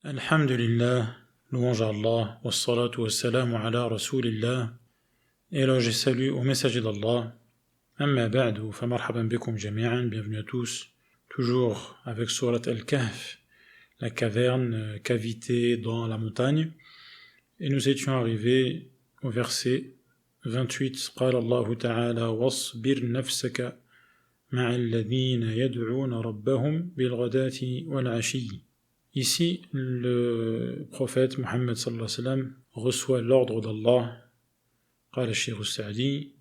Alhamdulillah, louange à Allah, wassalatu wassalamu ala rasulillah, éloge et salut au messager d'Allah. Amma ba'du, fa marhaban bikum jami'an, bienvenue à tous, toujours avec Surat Al-Kahf, la caverne, cavité dans la montagne, et nous étions arrivés au verset 28, qala Allahu ta'ala, wasbir nafsaka ma'a alladhina yad'una rabbahum bil-ghadati wal-'ashi. Ici, le prophète Muhammad sallallahu alayhi wa sallam reçoit l'ordre d'Allah. قال الشيخ السعدي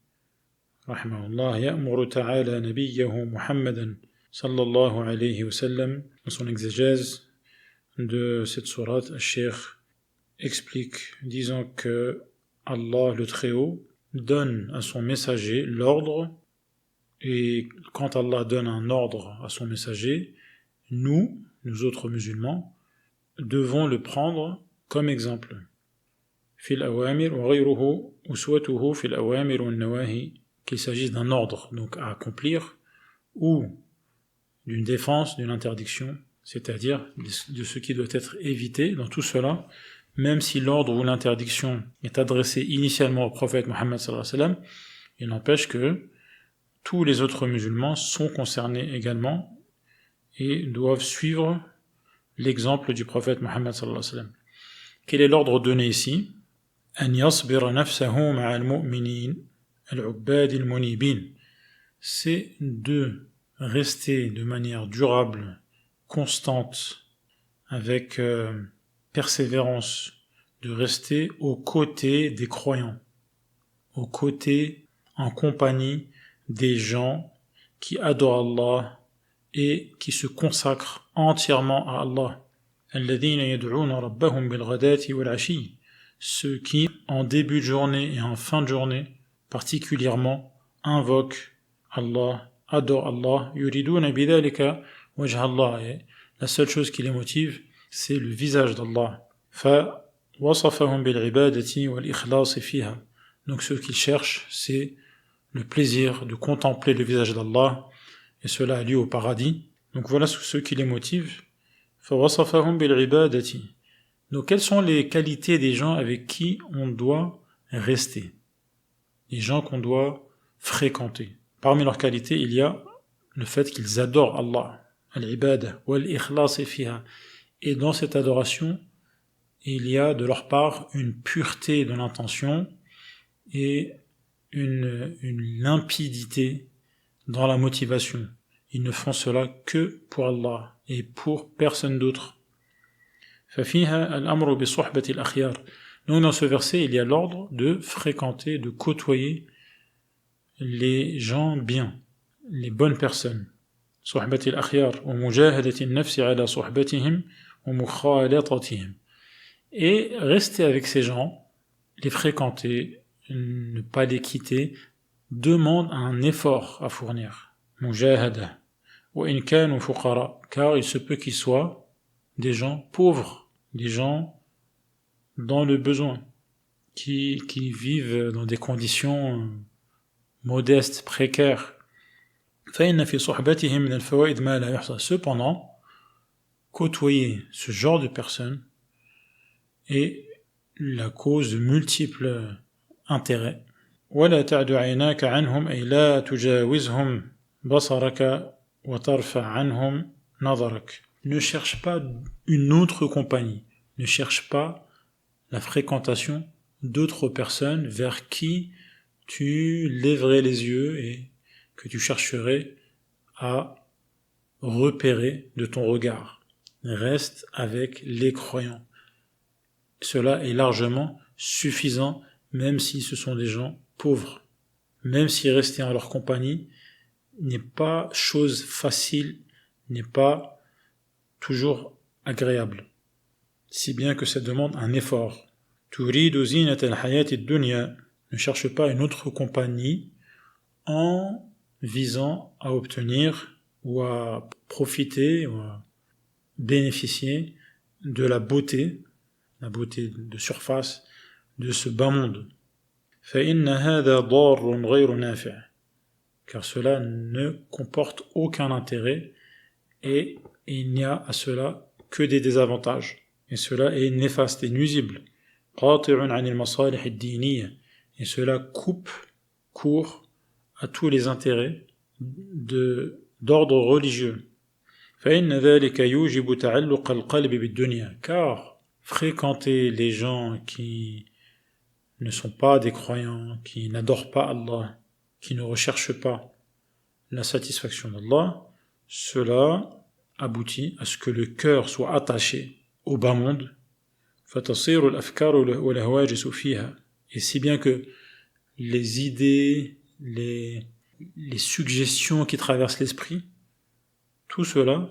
رحمه الله يأمر تعالى نبيه محمدا صلى الله عليه وسلم. Dans son exégèse de cette sourate, le Cheikh explique, disant que Allah le Très-Haut donne à son messager l'ordre, et quand Allah donne un ordre à son messager, nous autres musulmans, devons le prendre comme exemple. Fil awamir wa ghayruhu uswatuhu fil awamir wa nawahi, qu'il s'agisse d'un ordre donc à accomplir ou d'une défense, d'une interdiction, c'est-à-dire de ce qui doit être évité dans tout cela, même si l'ordre ou l'interdiction est adressé initialement au prophète Muhammad sallallahu alayhi wa sallam, il n'empêche que tous les autres musulmans sont concernés également et doivent suivre l'exemple du prophète Muhammad sallallahu alayhi wa sallam. Quel est l'ordre donné ici? An yasbira nafsahu ma'al mu'minin al-'ubbad al-munibin. C'est de rester de manière durable, constante, avec persévérance, de rester aux côtés des croyants, aux côtés, en compagnie des gens qui adorent Allah et qui se consacrent entièrement à Allah. الذين يدعون ربهم بالغداة والعشي, ceux qui, en début de journée et en fin de journée, particulièrement, invoquent Allah, adorent Allah. يريدون بذلك وجه الله, et la seule chose qui les motive, c'est le visage d'Allah. فوصفهم بالعبادة والإخلاص فيها. Donc ce qu'ils cherchent, c'est le plaisir de contempler le visage d'Allah, et cela a lieu au paradis. Donc voilà ce qui les motive. فَوَصَفَهُمْ بِالْعِبَادَةِ. Donc quelles sont les qualités des gens avec qui on doit rester, les gens qu'on doit fréquenter? Parmi leurs qualités, il y a le fait qu'ils adorent Allah, al-ibada wal-ikhlas fiha, et dans cette adoration, il y a de leur part une pureté de l'intention et une limpidité dans la motivation. Ils ne font cela que pour Allah et pour personne d'autre. فَفِيهَا الْأَمْرُ بِصُحْبَةِ الْأَخْيَارِ. Donc dans ce verset, il y a l'ordre de fréquenter, de côtoyer les gens bien, les bonnes personnes. صُحْبَةِ الْأَخْيَارِ وَمُجَاهَدَةِ النَّفْسِ عَلَى صُحْبَتِهِمْ وَمُخَالَطَتِهِمْ. Et rester avec ces gens, les fréquenter, ne pas les quitter, demande un effort à fournir. Mujahada. Wa in kanu fuqara, car il se peut qu'ils soient des gens pauvres, des gens dans le besoin, qui vivent dans des conditions modestes, précaires. فإن في صحبتهم من الفوائد ما لا يحصى. Cependant, côtoyer ce genre de personnes est la cause de multiples intérêts. ولا تعد عيناك عنهم أي لا تجاوزهم بصرك وترفع عنهم نظرك. Ne cherche pas une autre compagnie, ne cherche pas la fréquentation d'autres personnes vers qui tu lèverais les yeux et que tu chercherais à repérer de ton regard. Reste avec les croyants. Cela est largement suffisant, même si ce sont des gens pauvres, même si rester en leur compagnie n'est pas chose facile, n'est pas toujours agréable, si bien que ça demande un effort. تريد زينة الحياة الدنيا, ne cherche pas une autre compagnie en visant à obtenir ou à profiter ou à bénéficier de la beauté de surface de ce bas monde. فإن هذا ضار غير نافع, car cela ne comporte aucun intérêt et il n'y a à cela que des désavantages. et cela est néfaste et nuisible. قاطع عن المصالح الدينية, et cela coupe court à tous les intérêts d'ordre religieux. فإن ذلك يوجب تعلق القلب بالدنيا, car fréquenter les gens qui ne sont pas des croyants, qui n'adorent pas Allah, qui ne recherchent pas la satisfaction d'Allah, cela aboutit à ce que le cœur soit attaché au bas monde, فتصير الأفكار والهواجس فيها, et si bien que les idées, les suggestions qui traversent l'esprit, tout cela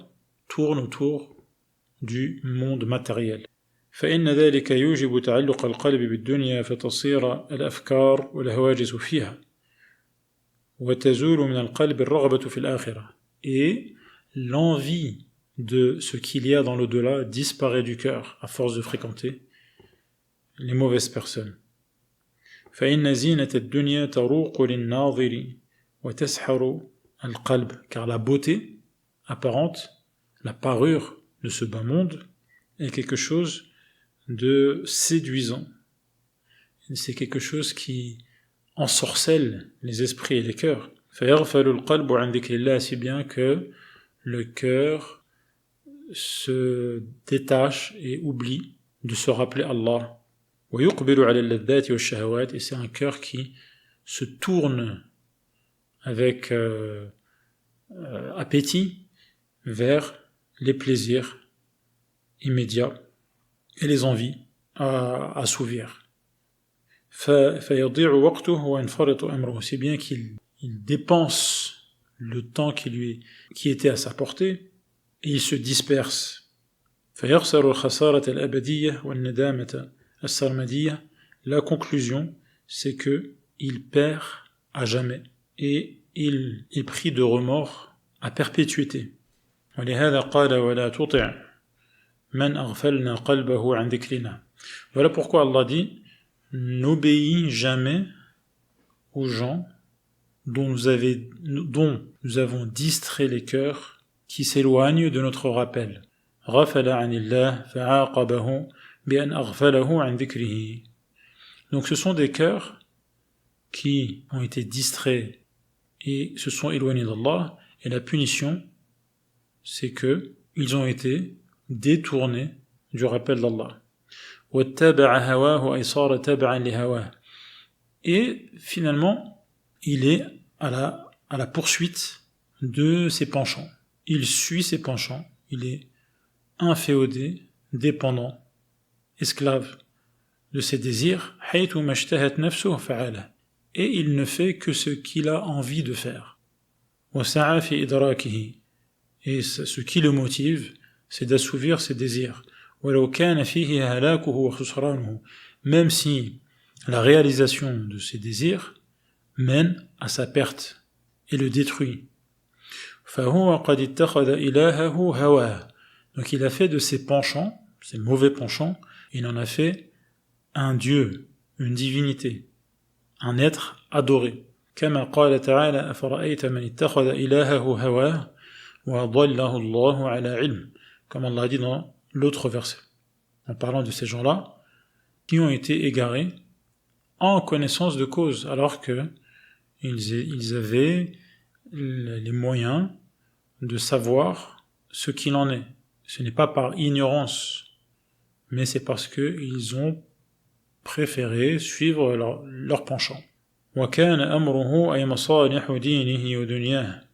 tourne autour du monde matériel. فإن ذلك يوجب تعلق القلب بالدنيا فتصير الأفكار والهواجس فيها وتزول من القلب الرغبة في الآخرة, et l'envie de ce qu'il y a dans l'au-delà disparaît du cœur à force de fréquenter les mauvaises personnes. فإن زينة الدنيا تروق للناظر وتسحر القلب, car la beauté apparente, la parure de ce bas monde est quelque chose de séduisant. C'est quelque chose qui ensorcelle les esprits et les cœurs. فيغفل القلب عن ذكر الله, si bien que le cœur se détache et oublie de se rappeler Allah. ويقبل على اللذات والشهوات, et c'est un cœur qui se tourne avec appétit vers les plaisirs immédiats et les envies à assouvir. فيضيع وقته وينفرط أمره, c'est bien qu'il dépense le temps qui était à sa portée et il se disperse. فيخسر الخسارة الأبدية والندامة السرمدية, la conclusion c'est que il perd à jamais et il est pris de remords à perpétuité. ولهذا قال ولا تطع من أغفلنا قلبه عن ذكرنا. Voilà pourquoi Allah dit n'obéis jamais aux gens dont nous avons distrait les cœurs qui s'éloignent de notre rappel. غفل عن الله فعاقبه بأن أغفله عن ذكره. Donc ce sont des cœurs qui ont été distraits et se sont éloignés d'Allah, et la punition c'est que ils ont été détournés du rappel d'Allah. واتبع هواه أي صار تبعا لهواه. Et finalement il est à la poursuite de ses penchants. Il suit ses penchants, il est inféodé, dépendant, esclave de ses désirs, حيثما اشتهت نفسه فعله, et il ne fait que ce qu'il a envie de faire. وسعى في إدراكه, et ce qui le motive, c'est d'assouvir ses désirs. ولو كان فيه هلاكه وخسرانه, même si la réalisation de ses désirs mène à sa perte et le détruit. فهو قد اتخذ إلهه هواه, donc il a fait de ses penchants, ses mauvais penchants, il en a fait un dieu, une divinité, un être adoré. كما قال تعالى أفرأيت من اتخذ إلهه هواه وضله الله على علم, comme Allah a dit dans l'autre verset, en parlant de ces gens-là qui ont été égarés en connaissance de cause, alors que ils avaient les moyens de savoir ce qu'il en est. Ce n'est pas par ignorance, mais c'est parce qu'ils ont préféré suivre leur penchant. وكان أمره أي مصالح دينه ودنياه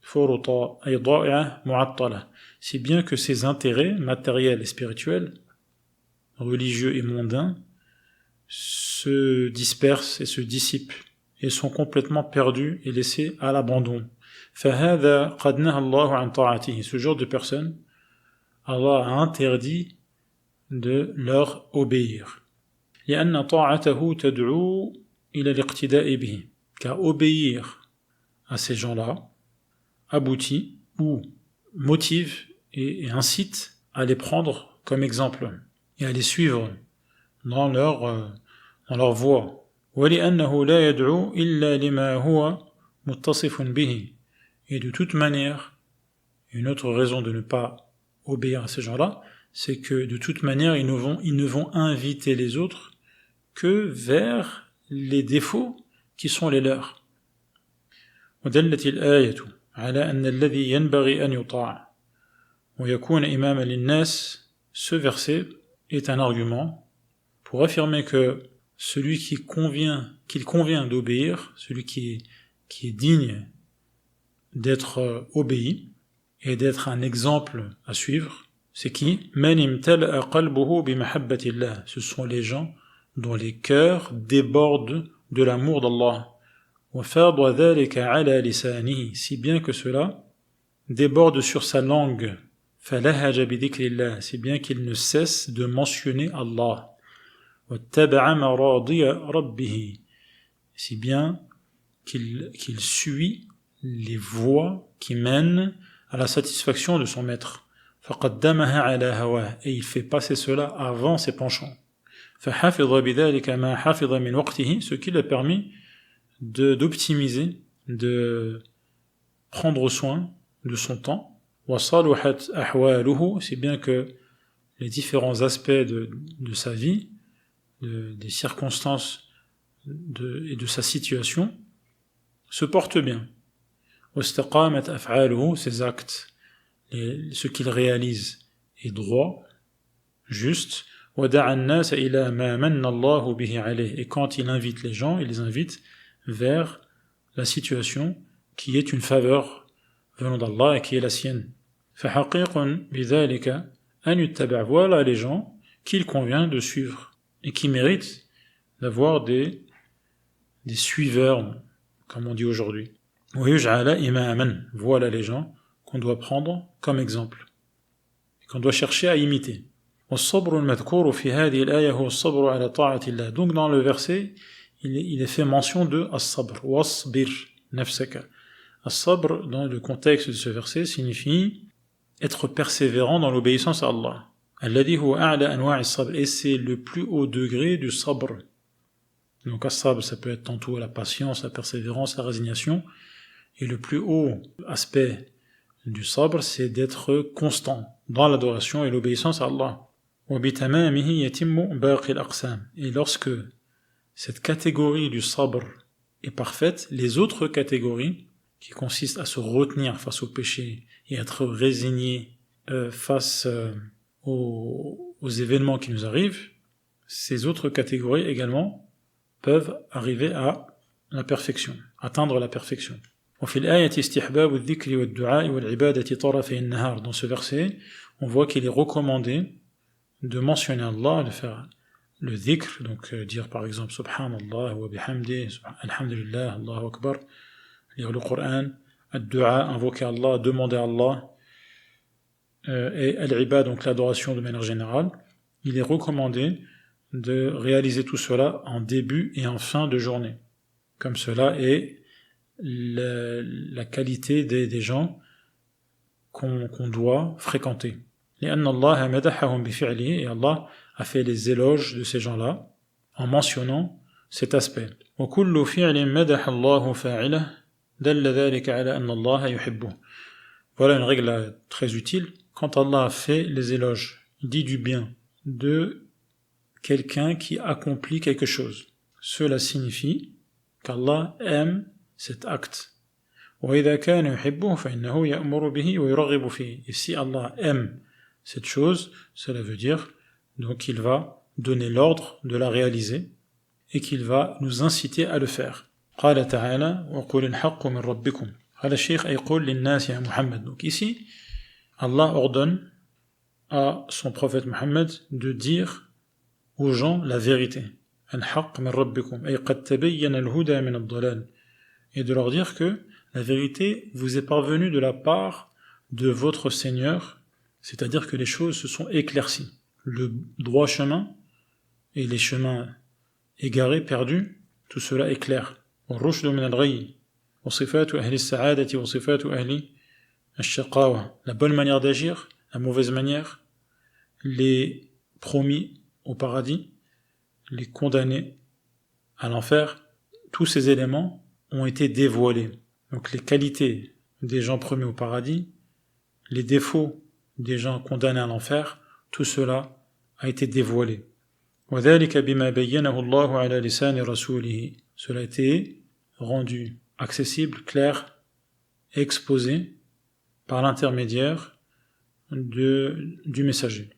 فرطا أي ضائعة معطلة, si bien que ses intérêts matériels et spirituels, religieux et mondains, se dispersent et se dissipent et sont complètement perdus et laissés à l'abandon. فهذا قد نهى الله عن طاعته, ce genre de personnes, Allah a interdit de leur obéir. لأن طاعته تدعو إلى الاقتداء به, car obéir à ces gens-là aboutit ou motive et incite à les prendre comme exemple et à les suivre dans leur voie. وَلِأَنَّهُ لَا يَدْعُو إِلَّا لِمَا هُوَ مُتَّصِفٌ بِهِ, et de toute manière, une autre raison de ne pas obéir à ces gens-là, c'est que de toute manière, ils ne vont inviter les autres que vers les défauts qui sont les leurs. ودلت الآية على أن الذي ينبغي أن يطاع ويكون إماما للناس. Ce verset est un argument pour affirmer que celui qu'il convient d'obéir, celui qui est digne d'être obéi et d'être un exemple à suivre, c'est qui? Man imtala'a qalbuhu bimahabbatillah. Ce sont les gens dont les cœurs débordent de l'amour d'Allah. Wa fadwa dhalika ala lisanihi, si bien que cela déborde sur sa langue. Falahaja bidhikrillah, si bien qu'il ne cesse de mentionner Allah. Wattaba'a maradiya rabbih, si bien qu'il suit les voies qui mènent à la satisfaction de son maître. فقدمها على هواه, et il fait passer cela avant ses penchants. فحفظ بذلك ما حفظ من وقته, ce qui lui a permis d'optimiser, de prendre soin de son temps. وصلحت أحواله, c'est bien que les différents aspects de sa vie, des circonstances et de sa situation se portent bien. واستقامت أفعاله, ses actes, ce qu'il réalise est droit, juste. وَدَعَ النَّاسَ إِلَى مَا مَنَّ اللَّهُ بِهِ عَلَيْهِ, et quand il invite les gens, il les invite vers la situation qui est une faveur venant d'Allah et qui est la sienne. فَحَقِيقٌ بِذَلِكَ أَنْ يُتَّبَعْ, voilà les gens qu'il convient de suivre et qui méritent d'avoir des suiveurs, comme on dit aujourd'hui. وَيُجْعَلَ إِمَامًا, voilà les gens qu'on doit prendre comme exemple et qu'on doit chercher à imiter. والصبر المذكور في هذه الآية هو الصبر على طاعة الله. Donc dans le verset, il est fait mention de as-sabr, wasbir nafsaka. As-sabr, dans le contexte de ce verset, signifie être persévérant dans l'obéissance à Allah. الذي هو أعلى أنواع الصبر, et c'est le plus haut degré du sabr. Donc as-sabr, ça peut être tantôt la patience, la persévérance, la résignation, et le plus haut aspect du sabr, c'est d'être constant dans l'adoration et l'obéissance à Allah. وَبِتَمَامِهِ يَتِمُّ بَاقِي الْأَقْسَامِ, et lorsque cette catégorie du sabr est parfaite, les autres catégories, qui consistent à se retenir face au péché et à être résigné face aux événements qui nous arrivent, ces autres catégories également peuvent arriver à la perfection, atteindre la perfection. وفي الآية استحباب الذكر والدعاء والعبادة طرفي النهار. Dans ce verset, on voit qu'il est recommandé de mentionner Allah, de faire le dhikr, donc dire par exemple Subhanallah wa bihamdi, Alhamdulillah, Allahu Akbar, lire le Coran, ad-du'a, invoquer Allah, demander à Allah, et al-ibad, donc l'adoration de manière générale. Il est recommandé de réaliser tout cela en début et en fin de journée. Comme cela est la qualité des gens qu'on doit fréquenter. لأن الله مدحهم بفعله, et Allah a fait les éloges de ces gens-là en mentionnant cet aspect. وكل فعل مدح الله فاعله دل ذلك على أن الله يحبه. Voilà une règle très utile. Quand Allah a fait les éloges, il dit du bien de quelqu'un qui accomplit quelque chose. Cela signifie qu'Allah aime cet acte. وإذا كان يحبه فإنه يأمر به ويرغب فيه. Et si Allah aime cette chose, cela veut dire donc qu'il va donner l'ordre de la réaliser et qu'il va nous inciter à le faire. قال تعالى وقل الحق من ربكم. قال الشيخ أي قل للناس يا محمد. Donc ici, Allah ordonne à son prophète Mohammed de dire aux gens la vérité. الحق من ربكم أي قد تبين الهدى من الضلال. Et de leur dire que la vérité vous est parvenue de la part de votre Seigneur, c'est-à-dire que les choses se sont éclaircies. Le droit chemin et les chemins égarés, perdus, tout cela est clair. والرشد من الغي وصفات أهل السعادة وصفات أهل الشقاوة. La bonne manière d'agir, la mauvaise manière, les promis au paradis, les condamnés à l'enfer, tous ces éléments ont été dévoilés. Donc les qualités des gens promis au paradis, les défauts des gens condamnés à l'enfer, tout cela a été dévoilé. وَذَلِكَ بِمَا بَيَّنَهُ اللَّهُ عَلَى لِسَانِ رَسُولِهِ. Cela a été rendu accessible, clair, exposé par l'intermédiaire du messager.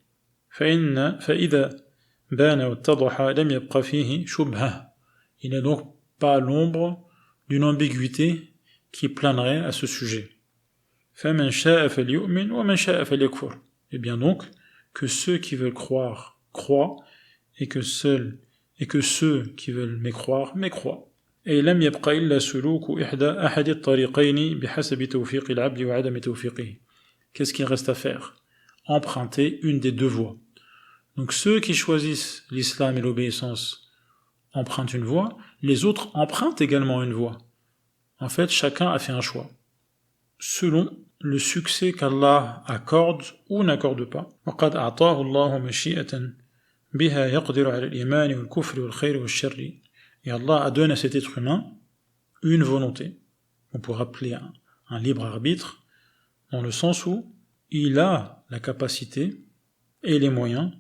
فإذا بان واتضح لم يبق فيه شبهة. Il n'y a donc pas l'ombre d'une ambiguïté qui planerait à ce sujet. فمن شاء فليؤمن ومن شاء فليكفر. Et bien donc, que ceux qui veulent croire, croient, et que ceux qui veulent mécroire, mécroient. Et لم يبق إلا سلوك أحد الطريقين بحسب توفيق العبد وعدم توفيقه. Qu'est-ce qu'il reste à faire? Emprunter une des deux voies. Donc ceux qui choisissent l'islam et l'obéissance empruntent une voie, les autres empruntent également une voie. En fait, chacun a fait un choix, selon le succès qu'Allah accorde ou n'accorde pas. وقد أعطاه الله مشيئة بها يقدر على الإيمان والكفر والخير والشر. Et Allah a donné à cet être humain une volonté, on pourrait appeler un libre arbitre, dans le sens où il a la capacité et les moyens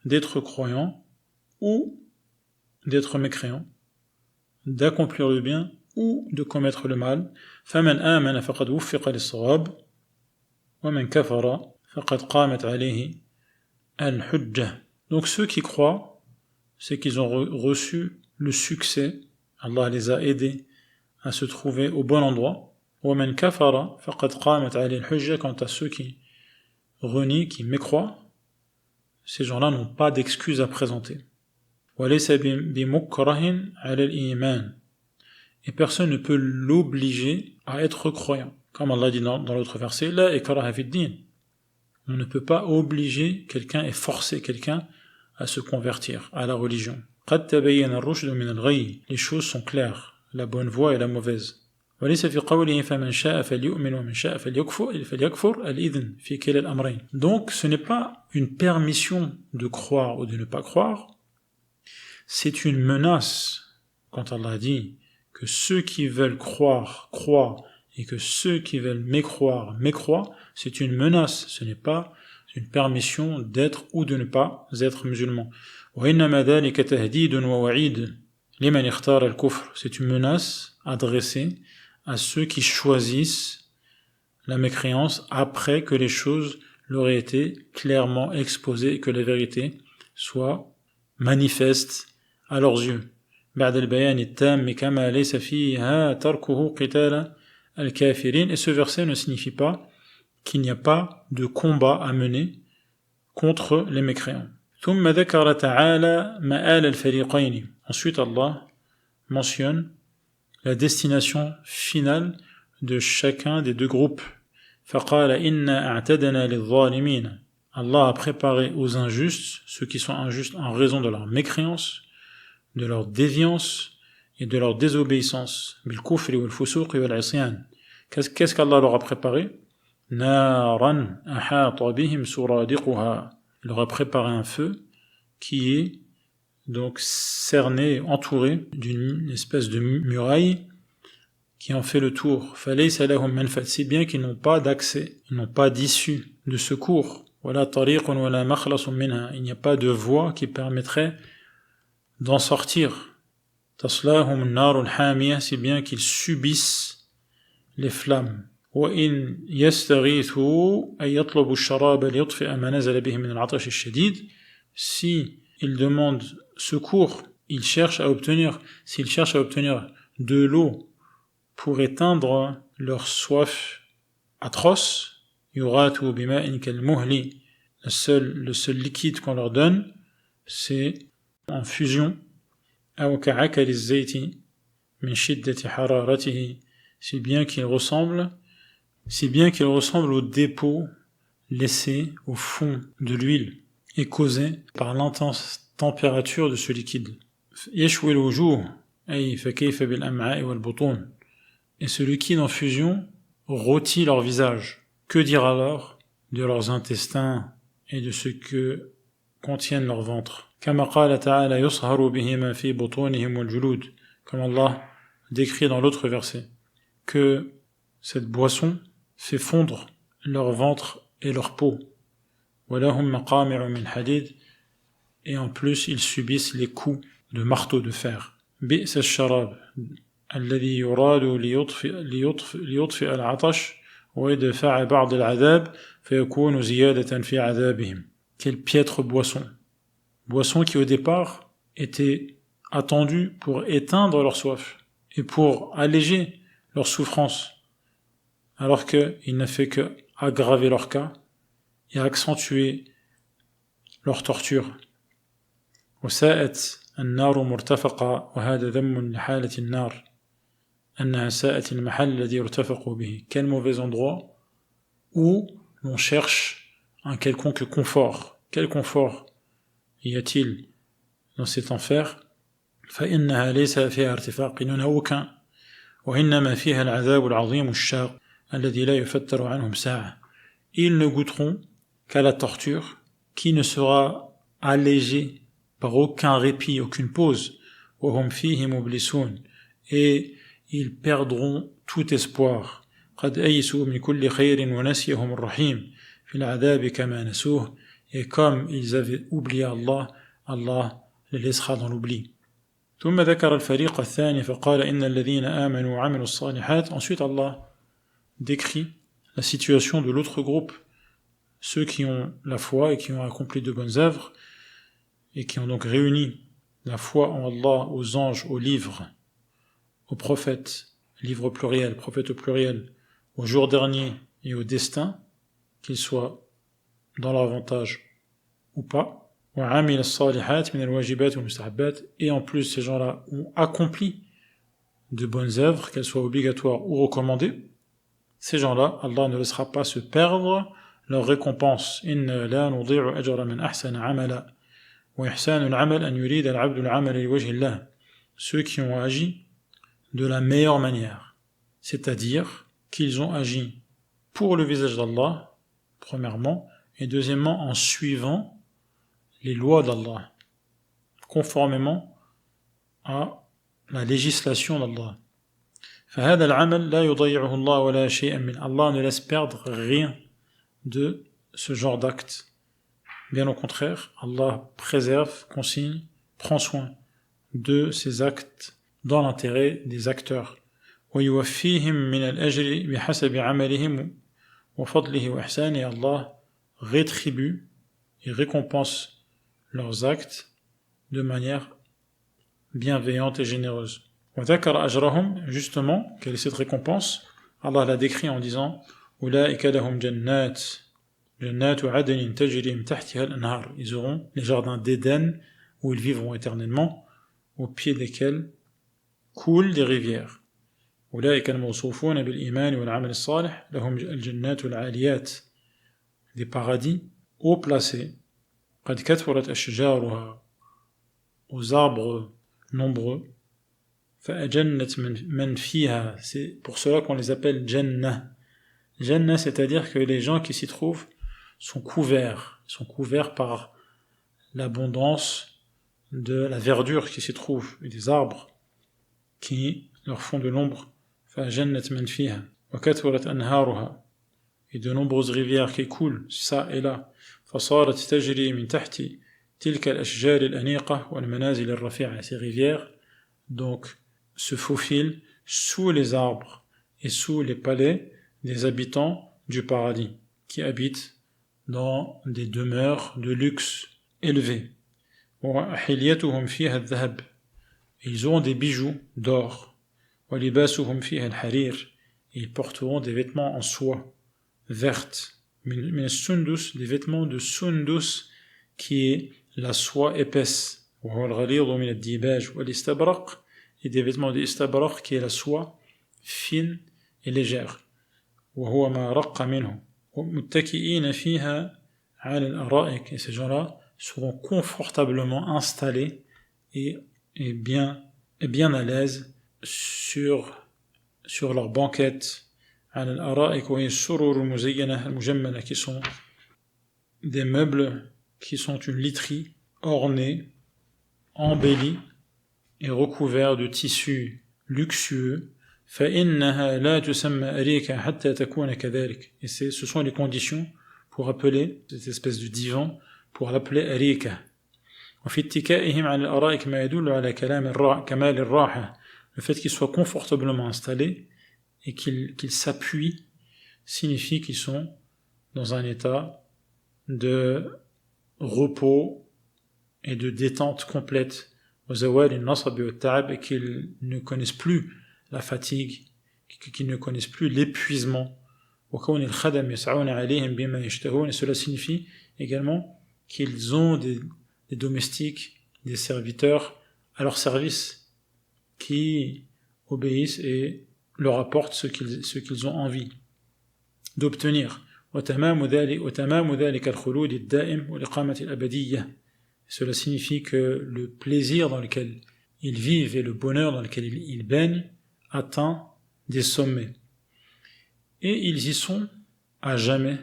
d'être croyant ou d'être mécréant, d'accomplir le bien ou de commettre le mal. فَمَنْ آمَنَ فَقَدْ وُفِّقَ لِلصَّوَابِ وَمَنْ كَفَرَ فَقَدْ قَامَتْ عَلَيْهِ الْحُجَّةِ. Donc ceux qui croient, c'est qu'ils ont reçu le succès, Allah les a aidés à se trouver au bon endroit. وَمَنْ كَفَرَ فَقَدْ قَامَتْ عَلَيْهِ الْحُجَّةِ. Quant à ceux qui renient, qui mécroient, ces gens-là n'ont pas d'excuses à présenter. وَلَيْسَ بِمُكْرَهٍ عَلَى الْإِيمَانِ. Et personne ne peut l'obliger à être croyant. Comme Allah dit dans l'autre verset, لَا إِكْرَهَ فِي الدِّينِ. On ne peut pas obliger quelqu'un et forcer quelqu'un à se convertir à la religion. قَدْ تَبَيَّنَ الرُّشْدُ مِنَ الْغَيِّ. Les choses sont claires, la bonne voie et la mauvaise. وليس في قوله فمن شاء فليؤمن ومن شاء فليكفر الإذن في كلا الأمرين. Donc ce n'est pas une permission de croire ou de ne pas croire, c'est une menace. Quand Allah dit que ceux qui veulent croire, croient, et que ceux qui veulent mécroire, mécroient, c'est une menace, ce n'est pas une permission d'être ou de ne pas être musulman. وإنما ذلك تهديد ووعيد لمن اختار الكفر. C'est une menace adressée à ceux qui choisissent la mécréance après que les choses leur aient été clairement exposées et que la vérité soit manifeste à leurs yeux. بعد البيان التام كما ليس فيها تركه قتال الكافرين. Et ce verset ne signifie pas qu'il n'y a pas de combat à mener contre les mécréants. ثم ذكر تعالى مآل الفريقين. Ensuite Allah mentionne la destination finale de chacun des deux groupes. فقال إنا أعتدنا للظالمين. Allah a préparé aux injustes, ceux qui sont injustes en raison de leur mécréance, de leur déviance et de leur désobéissance. بالكفر والفسوق والعصيان. Qu'est-ce qu'Allah leur a préparé? نارا أحاط بهم سرادقها. Il leur a préparé un feu qui est donc cerné, entouré d'une espèce de muraille qui en fait le tour. فَلَيْسَ لَهُمْ مَنْفَذٍ. Si bien qu'ils n'ont pas d'accès, ils n'ont pas d'issue, de secours. وَلَا طَرِيقٌ وَلَا مَخْلَصٌ مِنْهَا. Il n'y a pas de voie qui permettrait d'en sortir. تَصْلَاهُمُ النَّارُ الْحَامِيَةِ. Si bien qu'ils subissent les flammes. وَإِنْ يَسْتَغِيثُوا أَيْ يَطْلُبُوا الشَّرَابَ لِيُطْفِئَ مَا نَزَلَ بِهِمْ مِنَ الْعَطَشِ الشَّدِيدِ. Si ils demandent secours, s'ils cherchent à obtenir de l'eau pour éteindre leur soif atroce, يُغَاثُوا بِمَاءٍ كَالْمُهْلِ. Le seul liquide qu'on leur donne, c'est en fusion, أَوْ كَعَكَلِ الزَّيْتِ مِنْ شِدَّةِ حَرَارَتِهِ. Si bien qu'il ressemble au dépôt laissé au fond de l'huile et causé par l'intense température de ce liquide. يشوي الوجوه أي فكيف بالأمعاء والبطون. Et ce liquide en fusion rôtit leur visage. Que dire alors de leurs intestins et de ce que contiennent leurs ventres? كما قال تعالى يصهر بهما في بطونهم والجلود. Comme Allah décrit dans l'autre verset que cette boisson fait fondre leur ventre et leur peau. وَلَهُمْ مَقَامِعُ مِنْ حَدِيدٍ, et en plus ils subissent les coups de marteau de fer. بِئْسَ الشَّرَابِ الَّذِي يُرَادُ لِيُطْفِئَ الْعَطَشَ وَيَدْفَعَ بَعْضَ الْعَذَابِ فَيَكُونُ زِيَادَةً فِي عَذَابِهِمْ. Quelle piètre boisson qui au départ était attendue pour éteindre leur soif et pour alléger leur souffrance, alors qu'il n'a fait que aggraver leur cas et accentuer leur torture. وساءت النار مرتفقة وهذا ذم لحالة النار أنها ساءت المحل الذي يرتفق به. Quel mauvais endroit où l'on cherche un quelconque confort. Quel confort y a-t-il dans cet enfer? فإنها ليس فيها ارتفاق, il n'y en a aucun. وإنما فيها العذاب العظيم الشاق الذي لا يفتر عنهم ساعة. Ils ne goûteront qu'à la torture qui ne sera allégée par aucun répit, aucune pause. وهم فيه مبلسون, et ils perdront tout espoir. قد أيسوا من كل خير ونسيهم الرحيم في العذاب كما نسوه. Et comme ils avaient oublié Allah, Allah les laissera dans l'oubli. ثم ذكر الفريق الثاني فقال إن الذين آمنوا وعملوا الصالحات. Ensuite Allah décrit la situation de l'autre groupe, ceux qui ont la foi et qui ont accompli de bonnes œuvres et qui ont donc réuni la foi en Allah, aux anges, aux livres, aux prophètes, livres au pluriel, prophètes au pluriel, au jour dernier et au destin, qu'ils soient dans leur avantage ou pas. وعمل الصالحات من الواجبات والمستحبات, et en plus ces gens-là ont accompli de bonnes œuvres, qu'elles soient obligatoires ou recommandées. Ces gens-là, Allah ne laissera pas se perdre leur récompense. إِنَّا لَا نُضِيعُ أَجْرَ مَنْ أَحْسَنَ عَمَلًا وَإِحْسَانُ الْعَمَلِ أَنْ يُرِيدَ الْعَبْدُ الْعَمَلَ لِوَجْهِ اللَّهِ. Ceux qui ont agi de la meilleure manière, c'est-à-dire qu'ils ont agi pour le visage d'Allah, premièrement, et deuxièmement en suivant les lois d'Allah, conformément à la législation d'Allah. فهذا العمل لا يضيعه الله ولا شيئا من. Allah ne laisse perdre rien de ce genre d'acte. Bien au contraire, Allah préserve, consigne, prend soin de ces actes dans l'intérêt des acteurs. ويوفيهم من الأجر بحسب عملهم وفضله وإحسانه. Et Allah rétribue et récompense leurs actes de manière bienveillante et généreuse. وذكر أجرهم, justement, quelle est cette récompense? Allah l'a décrit en disant أولئك لهم جنات عدن تجري من تحتها الأنهار. Ils auront les jardins d'Éden où ils vivront éternellement, au pied desquels coulent des rivières. أولئك الموصوفون بالإيمان والعمل الصالح لهم الجنات العاليات. Des paradis haut placés. قد كثرت أشجارها, aux arbres nombreux. فأجنت من فيها, c'est pour cela qu'on les appelle Jannah. Jannah, c'est-à-dire que les gens qui s'y trouvent sont couverts par l'abondance de la verdure qui s'y trouve, et des arbres qui leur font de l'ombre. فأجنت من فيها وكثرت أنهارها, et de nombreuses rivières qui coulent ça et là. فصارت تجري من تحت تلك الأشجار الأنيقة والمنازل الرفيعة. Ces rivières donc se faufilent sous les arbres et sous les palais des habitants du paradis, qui habitent dans des demeures de luxe élevés. وحليتهم فيها الذهب. Ils auront des bijoux d'or. ولباسهم فيها الحرير. Ils porteront des vêtements en soie verte. من السندس, des vêtements de sundus, qui est la soie épaisse. وهو الغليظ من الديباج والاستبرق, et des vêtements d'istabraq, qui est la soie fine et légère. وهو ما رق منه متكئين فيها على الأرائك. Et ces gens-là seront confortablement installés et bien à l'aise sur leur banquette. على الأرائك وهي السرور المزينة المجملة, qui sont des meubles qui sont une literie ornée, embellie et recouvert de tissus luxueux. فإنها لا تسمى أريكة حتى تكون كذلك. Et ce sont les conditions pour appeler cette espèce de divan, pour l'appeler arika. وفي اتكائهم على الأرائك كما يدل على كمال الراحة. Le fait qu'ils soient confortablement installés et qu'ils s'appuient signifie qu'ils sont dans un état de repos et de détente complète, et qu'ils ne connaissent plus la fatigue, qu'ils ne connaissent plus l'épuisement. Et cela signifie également qu'ils ont des domestiques, des serviteurs à leur service qui obéissent et leur apportent ce qu'ils ont envie d'obtenir. Cela signifie que le plaisir dans lequel ils vivent et le bonheur dans lequel ils baignent atteint des sommets. Et ils y sont à jamais,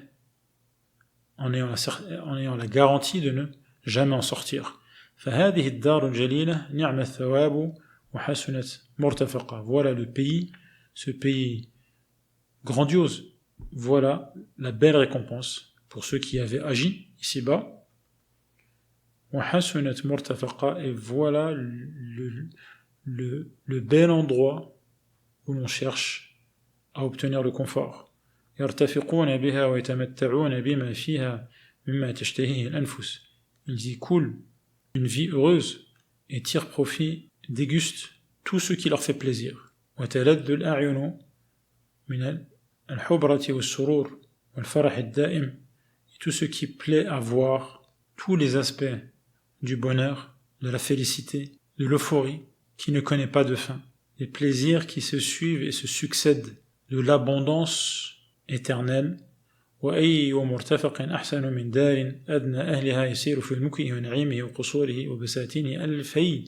en ayant la garantie de ne jamais en sortir. Voilà le pays, ce pays grandiose. Voilà la belle récompense pour ceux qui avaient agi ici-bas. Et voilà le bel endroit où l'on cherche à obtenir le confort. Ils y coulent une vie heureuse et tirent profit, dégustent tout ce qui leur fait plaisir. Et tout ce qui plaît à voir, tous les aspects du bonheur, de la félicité, de l'euphorie qui ne connaît pas de fin, les plaisirs qui se suivent et se succèdent, de l'abondance éternelle. وأي مرتفق أحسن من دار أدنى أهلها يسير في المكئ ونعيمه وقصوره وبساتينه ألفي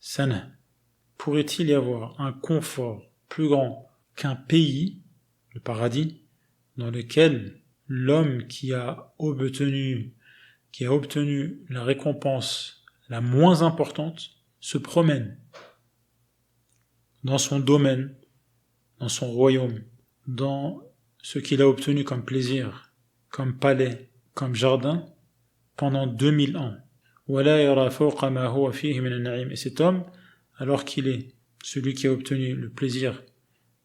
سنة. Pourrait-il y avoir un confort plus grand qu'un pays, le paradis, dans lequel l'homme qui a obtenu la récompense la moins importante se promène dans son domaine, dans son royaume, dans ce qu'il a obtenu comme plaisir, comme palais, comme jardin, pendant 2000 ans. Et cet homme, alors qu'il est celui qui a obtenu le plaisir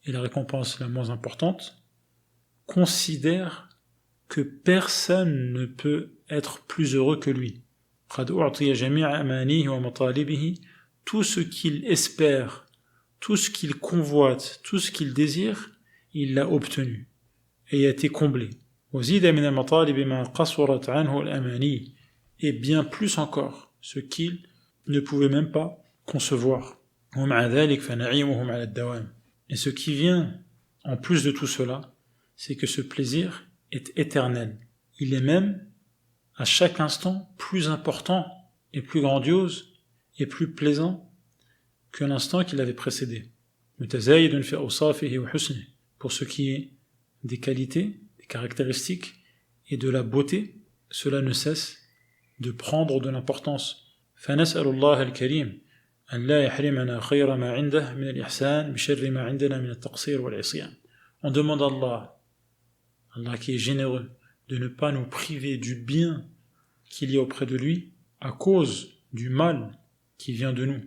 et la récompense la moins importante, considère que personne ne peut être plus heureux que lui. Tout ce qu'il espère, tout ce qu'il convoite, tout ce qu'il désire, il l'a obtenu et a été comblé. Et bien plus encore, ce qu'il ne pouvait même pas concevoir. Et ce qui vient en plus de tout cela, c'est que ce plaisir est éternel. Il est même à chaque instant plus important et plus grandiose et plus plaisant que l'instant qui l'avait précédé. Pour ce qui est des qualités, des caractéristiques et de la beauté, cela ne cesse de prendre de l'importance. فنسأل الله الكريم أن لا يحرمنا خير ما عنده من الإحسان بشر ما عندنا من التقصير والعصيان. On demande à Allah qui est généreux, de ne pas nous priver du bien qu'il y a auprès de lui à cause du mal qui vient de nous,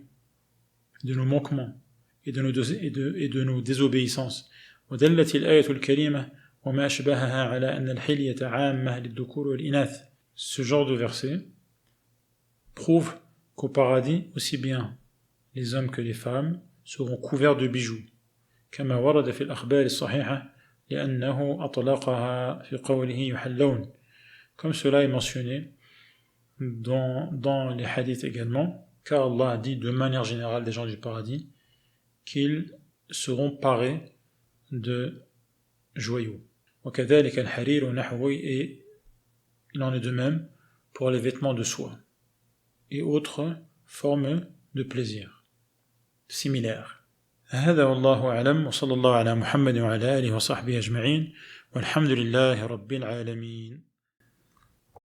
de nos manquements et de nos désobéissances. ودلت الآية الكريمة وما أشبهها على أن الحلية عامة للذكور والإناث. Ce genre de verset prouve qu'au paradis, aussi bien les hommes que les femmes seront couverts de bijoux. كما ورد في الأخبار الصحيحة لأنه أطلقها في قوله يحلون. Comme cela est mentionné dans les hadiths également, car Allah a dit de manière générale des gens du paradis qu'ils seront parés de joyaux. وكذلك الحرير ونحوه, et il en est de même pour les vêtements de soie et autres formes de plaisir similaires. هذا والله أعلم وصلى الله على محمد وعلى آله وصحبه أجمعين والحمد لله رب العالمين.